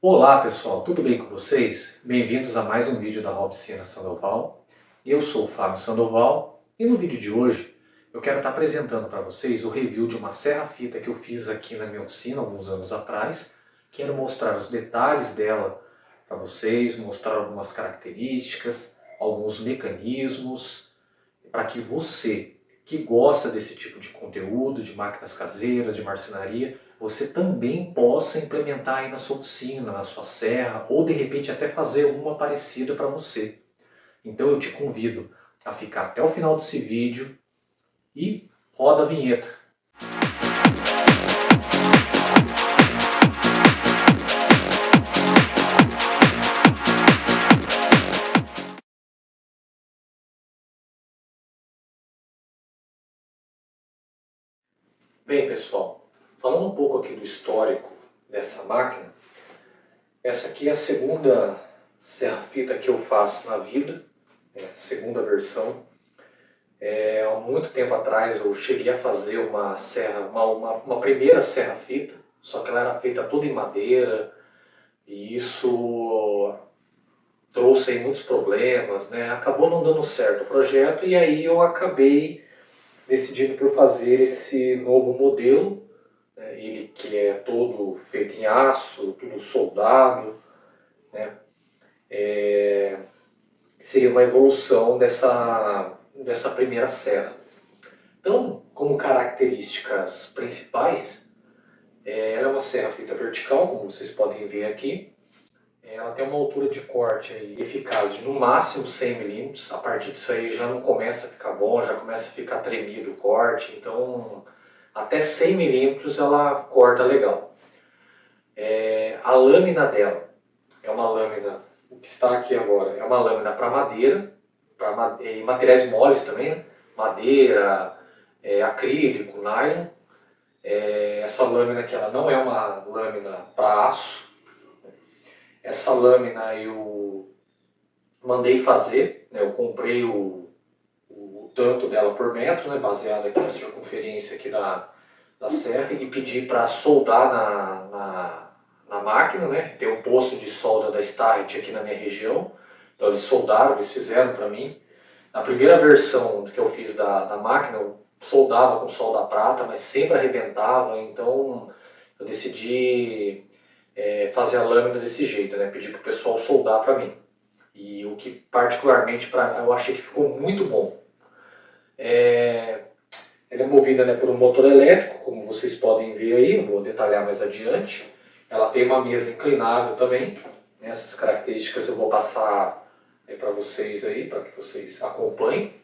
Olá pessoal, tudo bem com vocês? Bem-vindos a mais um vídeo da Oficina Sandoval. Eu sou o Fábio Sandoval e no vídeo de hoje eu quero estar apresentando para vocês o review de uma serra-fita que eu fiz aqui na minha oficina alguns anos atrás. Quero mostrar os detalhes dela para vocês, mostrar algumas características, alguns mecanismos, para que você que gosta desse tipo de conteúdo, de máquinas caseiras, de marcenaria, você também possa implementar aí na sua oficina, na sua serra, ou de repente até fazer uma parecida para você. Então eu te convido a ficar até o final desse vídeo e roda a vinheta. Bem pessoal, falando um pouco aqui do histórico dessa máquina, essa aqui é a segunda serra-fita que eu faço na vida, é a segunda versão. Há muito tempo atrás eu cheguei a fazer uma serra, uma primeira serra-fita, só que ela era feita toda em madeira e isso trouxe aí muitos problemas, né? Acabou não dando certo o projeto e aí eu acabei decidindo por fazer esse novo modelo, né? Ele que é todo feito em aço, tudo soldado, né? Que seria uma evolução dessa primeira serra. Então, como características principais, ela é uma serra feita vertical, como vocês podem ver aqui. Ela tem uma altura de corte aí eficaz de no máximo 100 milímetros. A partir disso aí já não começa a ficar bom, já começa a ficar tremido o corte. Então, até 100 milímetros ela corta legal. A lâmina dela é uma lâmina, o que está aqui agora, é uma lâmina para madeira, e materiais moles também, né? Madeira, acrílico, nylon. Essa lâmina aqui ela não é uma lâmina para aço. Essa lâmina eu mandei fazer, né? Eu comprei o tanto dela por metro, né? Baseado aqui na circunferência aqui da serra, e pedi para soldar na máquina, né? Tem um posto de solda da Starrett aqui na minha região, então eles soldaram, eles fizeram para mim. Na primeira versão que eu fiz da máquina, eu soldava com solda prata, mas sempre arrebentava, então eu decidi fazer a lâmina desse jeito, né? Pedir para o pessoal soldar para mim. E o que particularmente eu achei que ficou muito bom. Ela é movida, né, por um motor elétrico, como vocês podem ver aí, eu vou detalhar mais adiante. Ela tem uma mesa inclinável também. Né? Essas características eu vou passar para vocês aí, para que vocês acompanhem.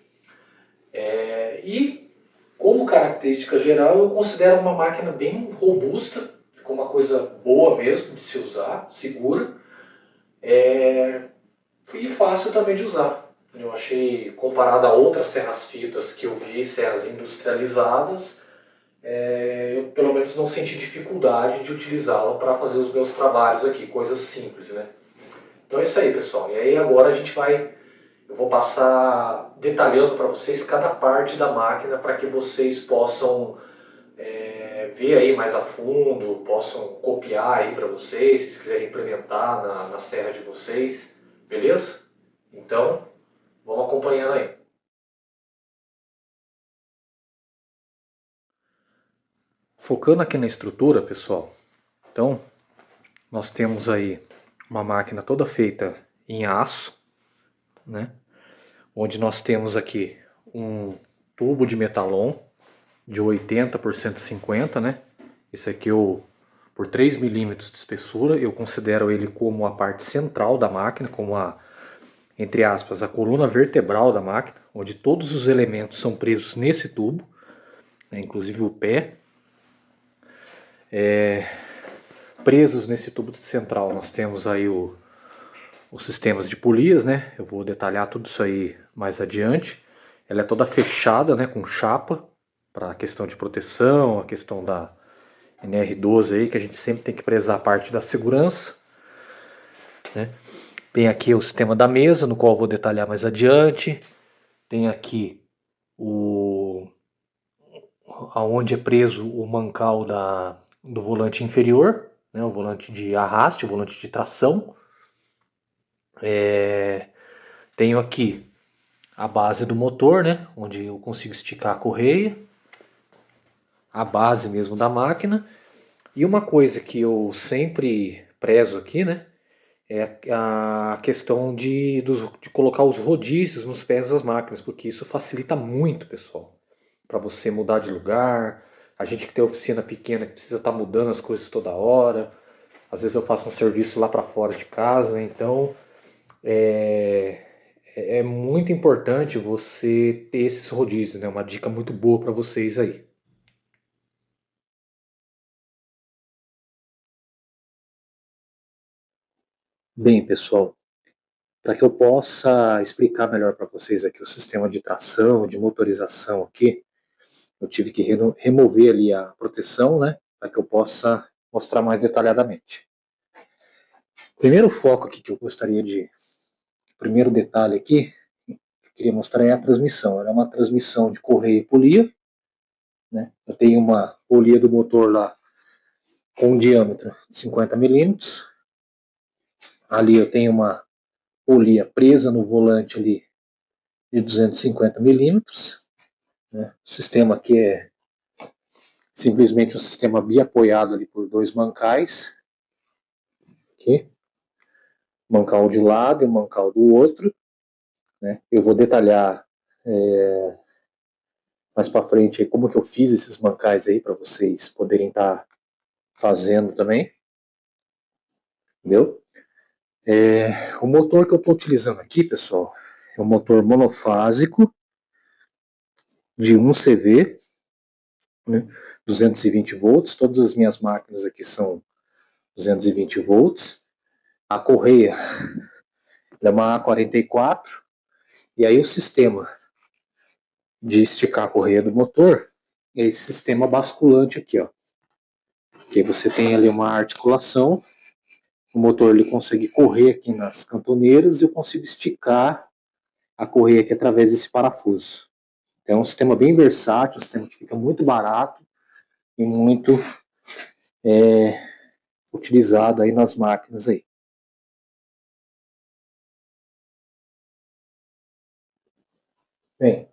E como característica geral, eu considero uma máquina bem robusta, ficou uma coisa boa mesmo de se usar, segura. E fácil também de usar. Eu achei, comparado a outras serras fitas que eu vi, serras industrializadas, eu pelo menos não senti dificuldade de utilizá-la para fazer os meus trabalhos aqui, coisas simples, né? Então é isso aí, pessoal. E aí agora eu vou passar detalhando para vocês cada parte da máquina para que vocês possam ver aí mais a fundo, possam copiar aí para vocês, se quiserem implementar na serra de vocês, beleza? Então, vamos acompanhando aí. Focando aqui na estrutura, pessoal, então nós temos aí uma máquina toda feita em aço, né? Onde nós temos aqui um tubo de metalon de 80 por 150, né? Esse aqui por 3 milímetros de espessura, eu considero ele como a parte central da máquina, como entre aspas, a coluna vertebral da máquina, onde todos os elementos são presos nesse tubo, né? Inclusive o pé. Presos nesse tubo central nós temos aí os sistemas de polias, né? Eu vou detalhar tudo isso aí mais adiante. Ela é toda fechada, né, com chapa, para a questão de proteção, a questão da NR12 aí, que a gente sempre tem que prezar a parte da segurança, né? Tem aqui o sistema da mesa, no qual eu vou detalhar mais adiante. Tem aqui aonde é preso o mancal do volante inferior, né, o volante de arraste, o volante de tração. Tenho aqui a base do motor, né, onde eu consigo esticar a correia, a base mesmo da máquina. E uma coisa que eu sempre prezo aqui, né, é a questão de colocar os rodízios nos pés das máquinas, porque isso facilita muito, pessoal, para você mudar de lugar. A gente que tem oficina pequena que precisa estar mudando as coisas toda hora. Às vezes eu faço um serviço lá para fora de casa, então é, é muito importante você ter esses rodízios, né? Uma dica muito boa para vocês aí. Bem, pessoal, para que eu possa explicar melhor para vocês aqui o sistema de tração, de motorização aqui, eu tive que remover ali a proteção, né, para que eu possa mostrar mais detalhadamente. O primeiro foco aqui que eu gostaria de, primeiro detalhe aqui, que eu queria mostrar é a transmissão. Ela é uma transmissão de correia e polia, né? Eu tenho uma polia do motor lá com um diâmetro de 50 milímetros. Ali eu tenho uma polia presa no volante ali de 250 milímetros. Né? O sistema aqui é simplesmente um sistema biapoiado ali por dois mancais. Aqui. Mancal de um lado e mancal do outro. Né? Eu vou detalhar mais para frente aí como que eu fiz esses mancais aí para vocês poderem estar fazendo também. Entendeu? O motor que eu estou utilizando aqui, pessoal, é um motor monofásico de 1 CV, né, 220 volts. Todas as minhas máquinas aqui são 220 volts. A correia é uma A44. E aí o sistema de esticar a correia do motor é esse sistema basculante aqui, ó. Que você tem ali uma articulação, o motor ele consegue correr aqui nas cantoneiras e eu consigo esticar a correia aqui através desse parafuso. Então é um sistema bem versátil, um sistema que fica muito barato e muito utilizado aí nas máquinas aí. Bem,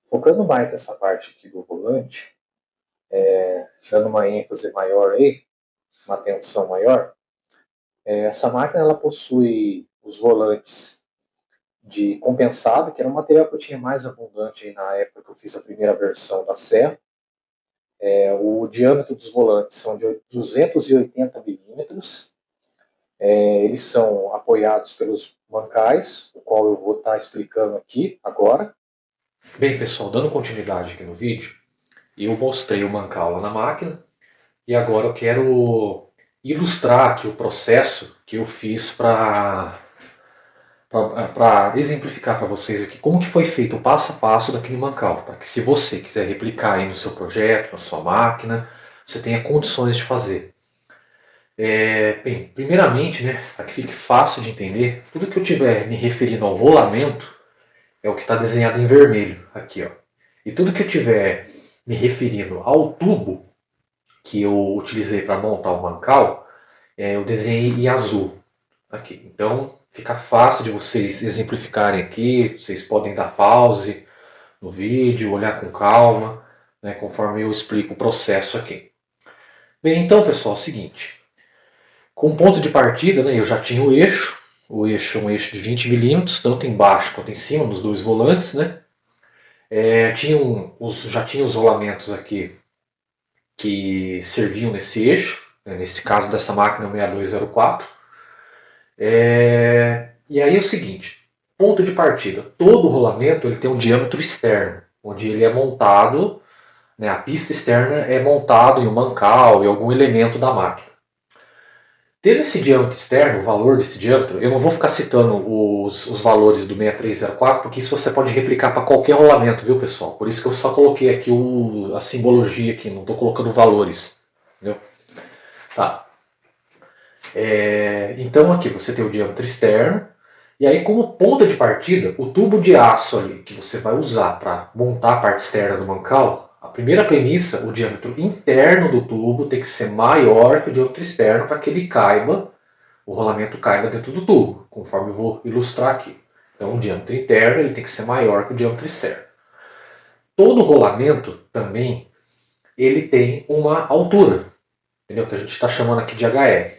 focando mais nessa parte aqui do volante, dando uma ênfase maior aí, uma atenção maior, essa máquina ela possui os volantes de compensado, que era um material que eu tinha mais abundante aí na época que eu fiz a primeira versão da Serra. O diâmetro dos volantes são de 280 milímetros. Eles são apoiados pelos mancais, o qual eu vou estar explicando aqui agora. Bem, pessoal, dando continuidade aqui no vídeo, eu mostrei o mancal lá na máquina e agora eu quero ilustrar aqui o processo que eu fiz para exemplificar para vocês aqui como que foi feito o passo a passo daquele mancal, para que se você quiser replicar aí no seu projeto, na sua máquina, você tenha condições de fazer. Bem, primeiramente, né, para que fique fácil de entender, tudo que eu tiver me referindo ao rolamento é o que está desenhado em vermelho aqui, ó. E tudo que eu tiver me referindo ao tubo que eu utilizei para montar o mancal, eu desenhei em azul aqui. Então fica fácil de vocês exemplificarem aqui, vocês podem dar pause no vídeo, olhar com calma, né, conforme eu explico o processo aqui. Bem, então pessoal, é o seguinte, com ponto de partida, né, eu já tinha o eixo é um eixo de 20 milímetros, tanto embaixo quanto em cima, nos dois volantes, né. Já tinha os rolamentos aqui que serviam nesse eixo, né, nesse caso dessa máquina 6204. E aí é o seguinte, ponto de partida, todo rolamento ele tem um diâmetro externo, onde ele é montado, né, a pista externa é montado em um mancal, em algum elemento da máquina. Tendo esse diâmetro externo, o valor desse diâmetro, eu não vou ficar citando os valores do 6304, porque isso você pode replicar para qualquer rolamento, viu pessoal? Por isso que eu só coloquei aqui a simbologia aqui, não estou colocando valores. Entendeu? Tá. Então aqui você tem o diâmetro externo, e aí como ponta de partida, o tubo de aço ali que você vai usar para montar a parte externa do mancal, A primeira premissa, o diâmetro interno do tubo tem que ser maior que o diâmetro externo para que ele caiba, o rolamento caiba dentro do tubo, conforme eu vou ilustrar aqui. Então, o diâmetro interno ele tem que ser maior que o diâmetro externo. Todo rolamento também ele tem uma altura, entendeu? Que a gente está chamando aqui de HL.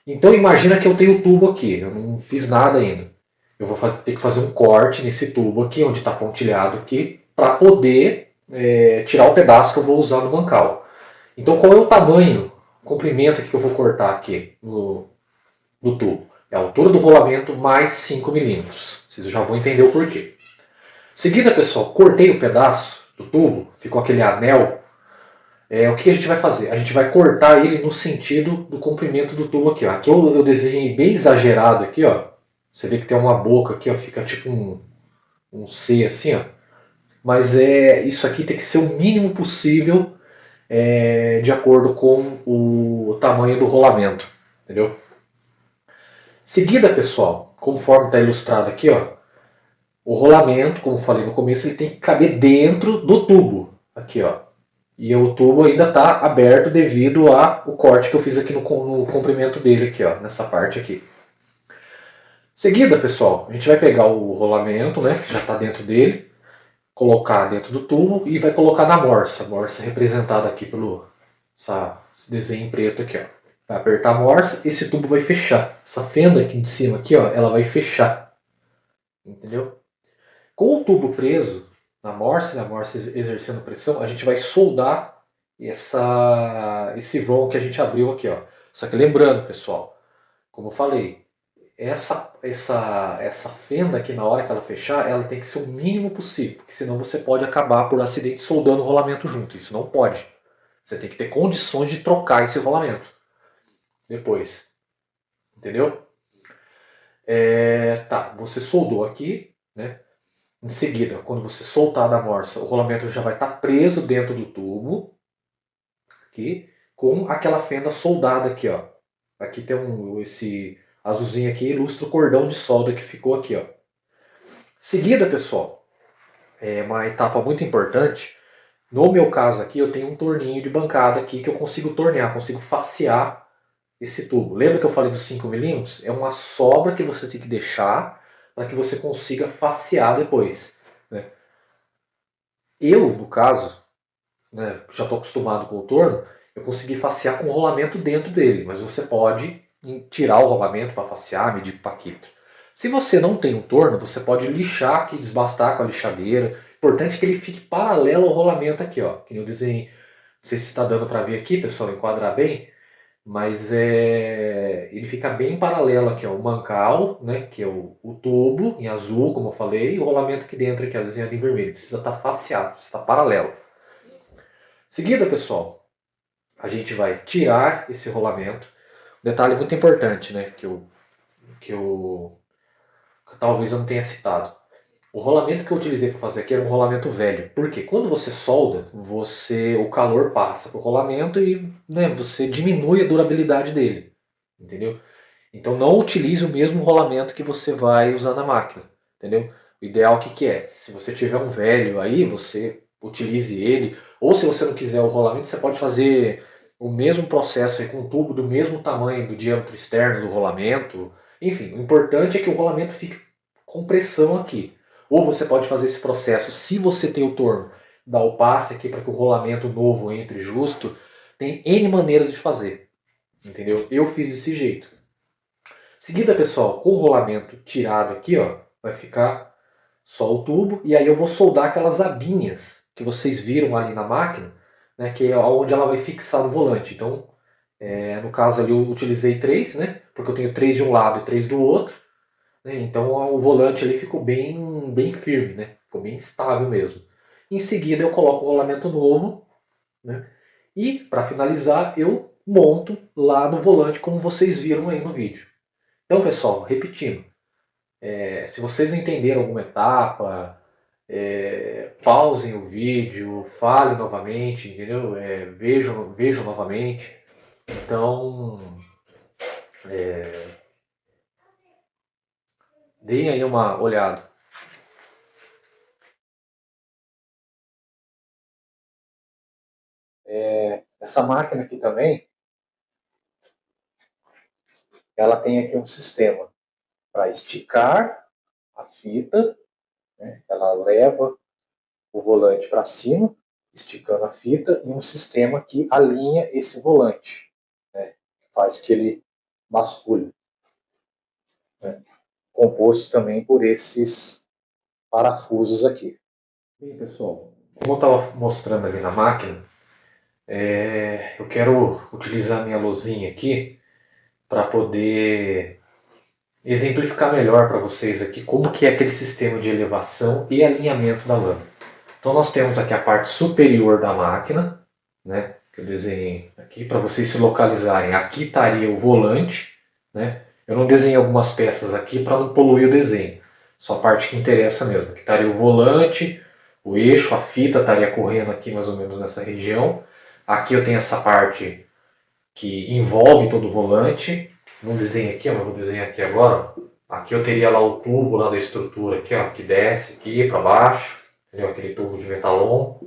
Então imagina que eu tenho o tubo aqui, eu não fiz nada ainda. Eu vou ter que fazer um corte nesse tubo aqui, onde está pontilhado aqui, para poder tirar o pedaço que eu vou usar no bancal. Então qual é o tamanho, o comprimento que eu vou cortar aqui no tubo? É a altura do rolamento mais 5 milímetros. Vocês já vão entender o porquê. Seguida, pessoal, cortei o pedaço do tubo, ficou aquele anel. O que a gente vai fazer? A gente vai cortar ele no sentido do comprimento do tubo aqui. Ó. Aqui eu desenhei bem exagerado aqui, ó. Você vê que tem uma boca aqui, ó, fica tipo um C assim, ó. Mas isso aqui tem que ser o mínimo possível de acordo com o tamanho do rolamento, entendeu? Seguida, pessoal, conforme está ilustrado aqui, ó, o rolamento, como falei no começo, ele tem que caber dentro do tubo, aqui, ó. E o tubo ainda está aberto devido ao corte que eu fiz aqui no comprimento dele, aqui, ó, nessa parte aqui. Seguida, pessoal, a gente vai pegar o rolamento, né, que já está dentro dele, colocar dentro do tubo e vai colocar na morsa. A morsa representada aqui pelo esse desenho em preto aqui, ó. Vai apertar a morsa, esse tubo vai fechar. Essa fenda aqui de cima aqui, ó, ela vai fechar. Entendeu? Com o tubo preso na morsa, né, a morsa exercendo pressão, a gente vai soldar esse vão que a gente abriu aqui, ó. Só que lembrando, pessoal, como eu falei, essa fenda aqui na hora que ela fechar, ela tem que ser o mínimo possível, porque senão você pode acabar por acidente soldando o rolamento junto. Isso não pode. Você tem que ter condições de trocar esse rolamento depois, entendeu? Tá, você soldou aqui, né? Em seguida, quando você soltar da morsa, o rolamento já vai estar preso dentro do tubo, aqui, com aquela fenda soldada aqui, ó. Aqui tem esse azulzinho aqui, ilustra o cordão de solda que ficou aqui, ó. Seguida, pessoal, é uma etapa muito importante. No meu caso aqui, eu tenho um torninho de bancada aqui que eu consigo tornear, consigo facear esse tubo. Lembra que eu falei dos 5 milímetros? É uma sobra que você tem que deixar para que você consiga facear depois. Né? Eu, no caso, né, já estou acostumado com o torno, eu consegui facear com o rolamento dentro dele, mas você pode tirar o rolamento para facear, medir com o paquito. Se você não tem um torno, você pode lixar aqui, desbastar com a lixadeira. Importante que ele fique paralelo ao rolamento aqui, ó. Que eu desenhei. Não sei se está dando para ver aqui, pessoal, enquadrar bem, mas ele fica bem paralelo aqui, ó. O mancal, né, que é o tubo em azul, como eu falei, e o rolamento aqui dentro, que é desenhado em vermelho. Precisa estar faceado, precisa estar paralelo. Seguida, pessoal, a gente vai tirar esse rolamento. Um detalhe muito importante, né, que talvez eu não tenha citado. O rolamento que eu utilizei para fazer aqui era um rolamento velho. Porque quando você solda, o calor passa para o rolamento e né, você diminui a durabilidade dele. Entendeu? Então não utilize o mesmo rolamento que você vai usar na máquina. Entendeu? O ideal que é? Se você tiver um velho aí, você utilize ele. Ou se você não quiser o rolamento, você pode fazer o mesmo processo aí, com um tubo do mesmo tamanho do diâmetro externo do rolamento. Enfim, o importante é que o rolamento fique com pressão aqui. Ou você pode fazer esse processo, se você tem o torno, dar o passe aqui para que o rolamento novo entre justo. Tem N maneiras de fazer. Entendeu? Eu fiz desse jeito. Seguida, pessoal, com o rolamento tirado aqui, ó, vai ficar só o tubo. E aí eu vou soldar aquelas abinhas que vocês viram ali na máquina, né, que é onde ela vai fixar no volante. Então, no caso ali eu utilizei três, né, porque eu tenho três de um lado e três do outro. Né, então o volante ali ficou bem firme, né, ficou bem estável mesmo. Em seguida eu coloco o rolamento novo, né, e para finalizar eu monto lá no volante como vocês viram aí no vídeo. Então, pessoal, repetindo, se vocês não entenderam alguma etapa, pausem o vídeo, falem novamente, entendeu? Vejam novamente. Então, deem aí uma olhada. Essa máquina aqui também, ela tem aqui um sistema para esticar a fita, né? Ela leva o volante para cima, esticando a fita, e um sistema que alinha esse volante, né? Faz que ele bascule, né? Composto também por esses parafusos aqui. Bem, pessoal, como eu estava mostrando ali na máquina, eu quero utilizar a minha luzinha aqui para poder exemplificar melhor para vocês aqui como que é aquele sistema de elevação e alinhamento da lâmina. Então nós temos aqui a parte superior da máquina, né, que eu desenhei aqui para vocês se localizarem. Aqui estaria o volante, né? Eu não desenhei algumas peças aqui para não poluir o desenho, só a parte que interessa mesmo. Aqui estaria o volante, o eixo, a fita estaria correndo aqui mais ou menos nessa região. Aqui eu tenho essa parte que envolve todo o volante. Não desenho aqui, mas vou desenhar aqui agora. Aqui eu teria lá o tubo lá da estrutura aqui, ó, que desce aqui para baixo, entendeu? Aquele tubo de metalon.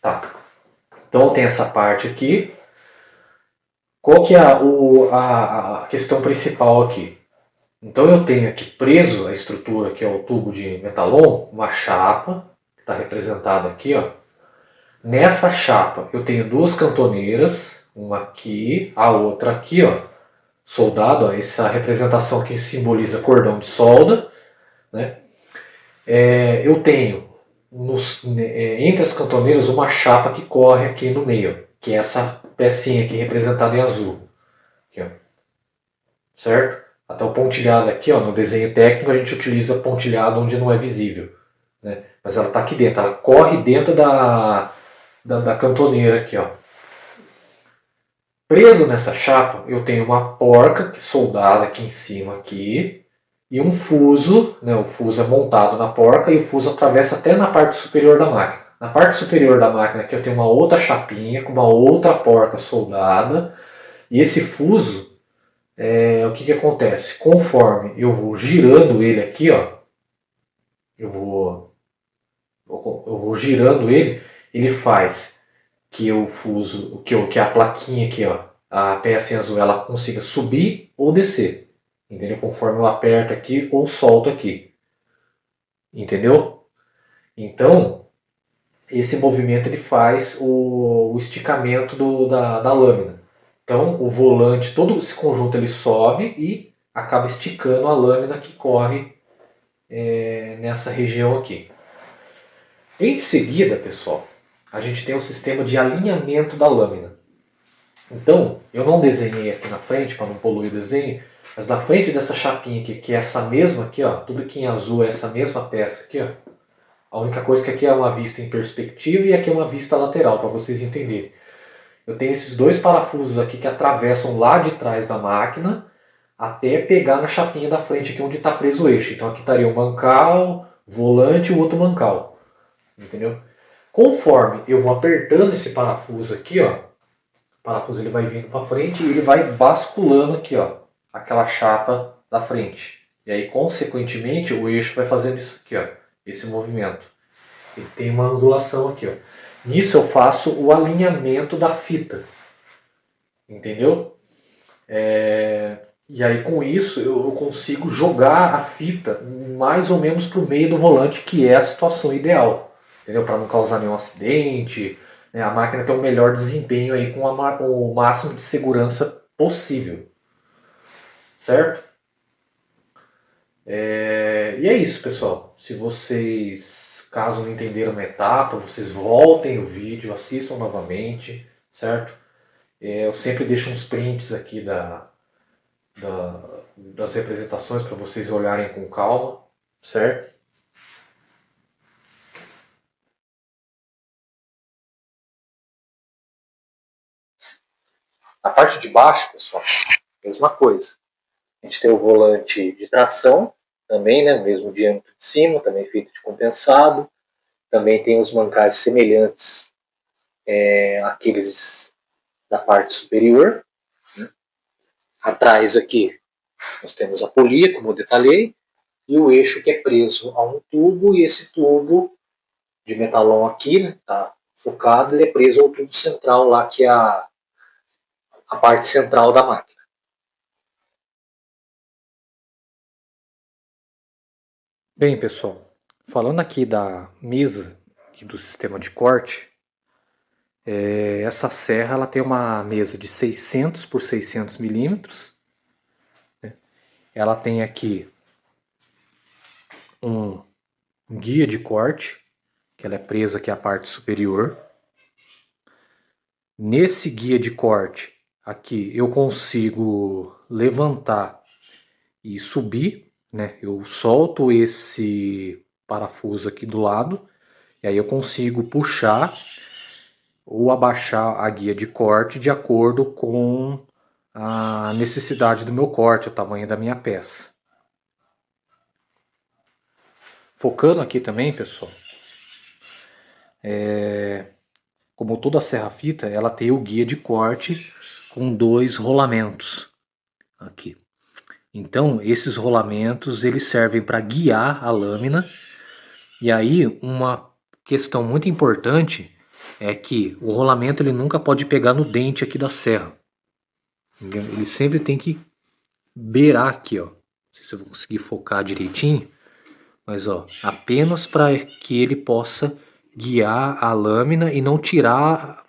Tá. Então tem essa parte aqui. Qual que é a questão principal aqui? Então eu tenho aqui preso a estrutura, que é o tubo de metalon, uma chapa, que está representada aqui, ó. Nessa chapa eu tenho duas cantoneiras, uma aqui, a outra aqui, ó, soldado, ó, essa representação aqui simboliza cordão de solda, né? Eu tenho entre as cantoneiras uma chapa que corre aqui no meio, que é essa pecinha aqui representada em azul, aqui, ó, certo? Até o pontilhado aqui, ó, no desenho técnico a gente utiliza pontilhado onde não é visível, né? Mas ela está aqui dentro, ela corre dentro da cantoneira aqui, ó. Preso nessa chapa, eu tenho uma porca soldada aqui em cima aqui, e um fuso, né, o fuso é montado na porca e o fuso atravessa até na parte superior da máquina. Na parte superior da máquina aqui eu tenho uma outra chapinha com uma outra porca soldada, e esse fuso, o que acontece? Conforme eu vou girando ele aqui, ó, eu vou girando ele, ele faz que o fuso, que a plaquinha aqui, ó, a peça em azul, ela consiga subir ou descer, entendeu? Conforme eu aperto aqui ou solto aqui, entendeu? Então, esse movimento ele faz o esticamento da lâmina. Então, o volante, todo esse conjunto ele sobe e acaba esticando a lâmina que corre nessa região aqui. Em seguida, pessoal, a gente tem o sistema de alinhamento da lâmina. Então, eu não desenhei aqui na frente para não poluir o desenho, mas na frente dessa chapinha aqui, que é essa mesma aqui, ó, tudo aqui em azul é essa mesma peça aqui, ó. A única coisa que aqui é uma vista em perspectiva e aqui é uma vista lateral, para vocês entenderem. Eu tenho esses dois parafusos aqui que atravessam lá de trás da máquina até pegar na chapinha da frente aqui onde está preso o eixo. Então aqui estaria o mancal, volante e o outro mancal. Entendeu? Conforme eu vou apertando esse parafuso aqui, ó, o parafuso ele vai vindo para frente e ele vai basculando aqui, ó, aquela chapa da frente. E aí, consequentemente, o eixo vai fazendo isso aqui, ó, esse movimento. Ele tem uma angulação aqui, ó. Nisso eu faço o alinhamento da fita. Entendeu? E aí com isso eu consigo jogar a fita mais ou menos para o meio do volante, que é a situação ideal. Entendeu? Para não causar nenhum acidente. Né? A máquina tem o melhor desempenho aí com o máximo de segurança possível. Certo? E é isso, pessoal. Se vocês, caso não entenderam uma etapa, vocês voltem o vídeo, assistam novamente, certo? Eu sempre deixo uns prints aqui das representações para vocês olharem com calma, certo? A parte de baixo, pessoal, mesma coisa. A gente tem o volante de tração, também, né, mesmo diâmetro de cima, também feito de compensado. Também tem os mancais semelhantes àqueles da parte superior. Né? Atrás aqui nós temos a polia, como eu detalhei, e o eixo que é preso a um tubo, e esse tubo de metalon aqui, né? Tá focado, ele é preso ao tubo central lá, que é a parte central da máquina. Bem, pessoal, falando aqui da mesa e do sistema de corte, essa serra ela tem uma mesa de 600 por 600 milímetros. Ela tem aqui um guia de corte, que ela é presa aqui à parte superior. Nesse guia de corte aqui eu consigo levantar e subir, né? Eu solto esse parafuso aqui do lado e aí eu consigo puxar ou abaixar a guia de corte de acordo com a necessidade do meu corte, o tamanho da minha peça. Focando aqui também, pessoal, como toda serra-fita, ela tem o guia de corte com 2 rolamentos aqui. Então, esses rolamentos eles servem para guiar a lâmina. E aí, uma questão muito importante é que o rolamento ele nunca pode pegar no dente aqui da serra. Ele sempre tem que beirar aqui, ó. Não sei se eu vou conseguir focar direitinho, mas ó, apenas para que ele possa guiar a lâmina e não tirar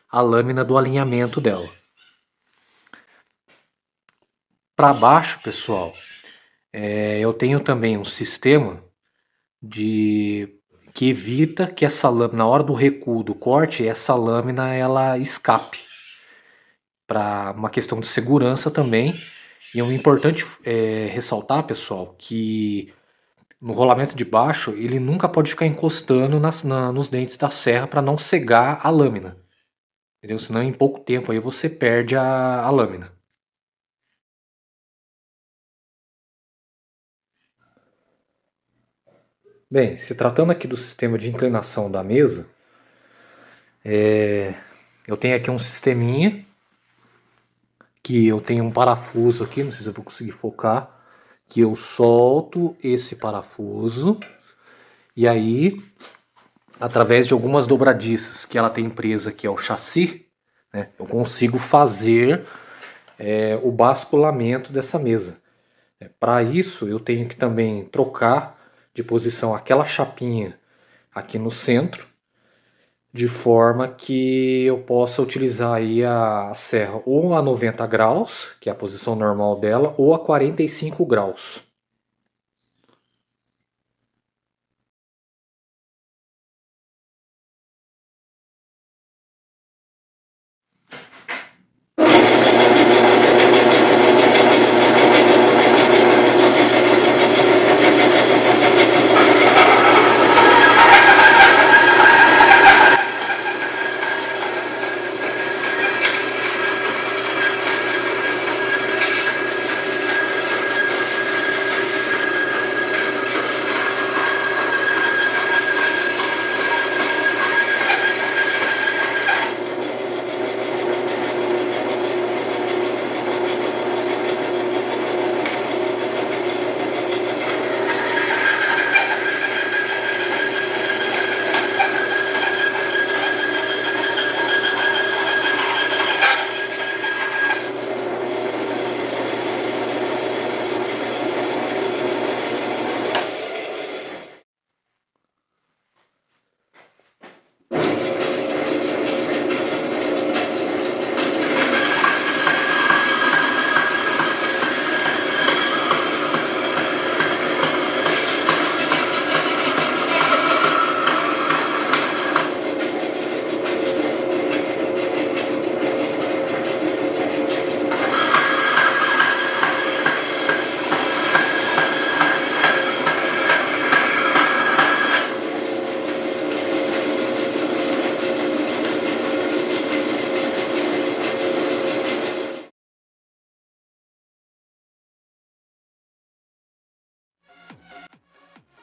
a lâmina do alinhamento dela. Para baixo, pessoal, eu tenho também um sistema que evita que essa lâmina, na hora do recuo do corte, essa lâmina ela escape. Para uma questão de segurança também. E é importante ressaltar, pessoal, que no rolamento de baixo ele nunca pode ficar encostando nos dentes da serra para não cegar a lâmina. Entendeu? Senão em pouco tempo aí você perde a lâmina. Bem, se tratando aqui do sistema de inclinação da mesa, eu tenho aqui um sisteminha que eu tenho um parafuso aqui, não sei se eu vou conseguir focar, que eu solto esse parafuso e aí, através de algumas dobradiças que ela tem presa aqui ao chassi, né, eu consigo fazer o basculamento dessa mesa. Para isso, eu tenho que também trocar de posição aquela chapinha aqui no centro, de forma que eu possa utilizar aí a serra ou a 90 graus, que é a posição normal dela, ou a 45 graus.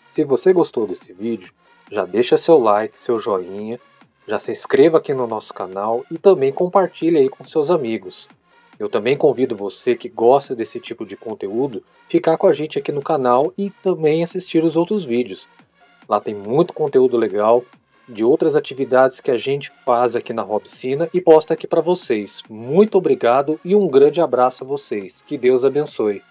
Se você gostou desse vídeo, já deixa seu like, seu joinha, já se inscreva aqui no nosso canal e também compartilhe aí com seus amigos. Eu também convido você que gosta desse tipo de conteúdo, ficar com a gente aqui no canal e também assistir os outros vídeos. Lá tem muito conteúdo legal, de outras atividades que a gente faz aqui na Robsina e posta aqui para vocês. Muito obrigado e um grande abraço a vocês. Que Deus abençoe.